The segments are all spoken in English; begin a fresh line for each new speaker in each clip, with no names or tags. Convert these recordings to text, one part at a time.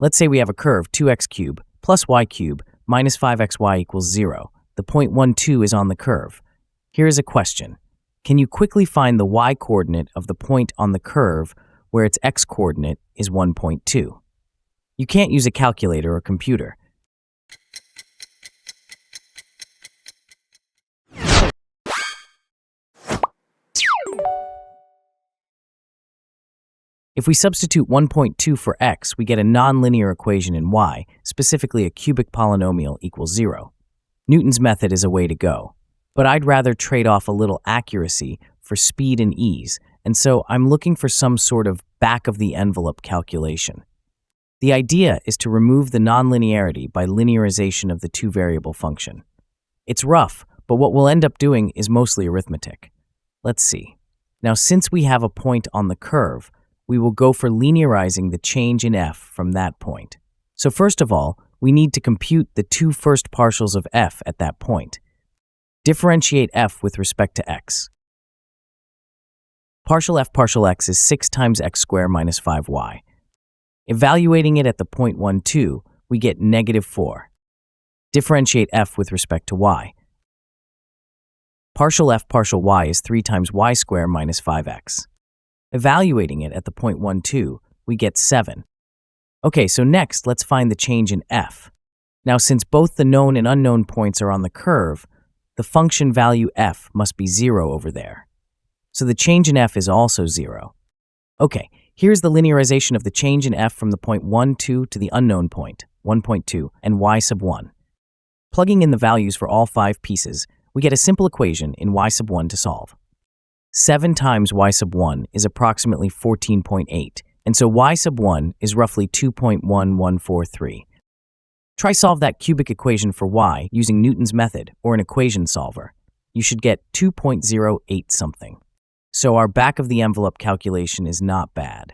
Let's say we have a curve 2x cubed plus y cubed minus 5xy equals 0. The point 1, 2 is on the curve. Here is a question. Can you quickly find the y-coordinate of the point on the curve where its x-coordinate is 1.2? You can't use a calculator or computer. If we substitute 1.2 for x, we get a nonlinear equation in y, specifically a cubic polynomial equals 0. Newton's method is a way to go, but I'd rather trade off a little accuracy for speed and ease, and so I'm looking for some sort of back-of-the-envelope calculation. The idea is to remove the nonlinearity by linearization of the two-variable function. It's rough, but what we'll end up doing is mostly arithmetic. Let's see. Now, since we have a point on the curve, we will go for linearizing the change in f from that point. So first of all, we need to compute the two first partials of f at that point. Differentiate f with respect to x. Partial f partial x is 6 times x squared minus 5y. Evaluating it at the point 1, 2, we get negative 4. Differentiate f with respect to y. Partial f partial y is 3 times y squared minus 5x. Evaluating it at the point 1, 2, we get 7. Okay, so next, let's find the change in f. Now, since both the known and unknown points are on the curve, the function value f must be 0 over there. So the change in f is also 0. Okay, here's the linearization of the change in f from the point 1, 2 to the unknown point, 1.2, and y sub 1. Plugging in the values for all 5 pieces, we get a simple equation in y sub 1 to solve. 7 times y sub 1 is approximately 14.8, and so y sub 1 is roughly 2.1143. Try solve that cubic equation for y using Newton's method or an equation solver. You should get 2.08 something. So our back-of-the-envelope calculation is not bad.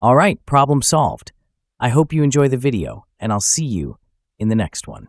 All right, problem solved. I hope you enjoy the video, and I'll see you in the next one.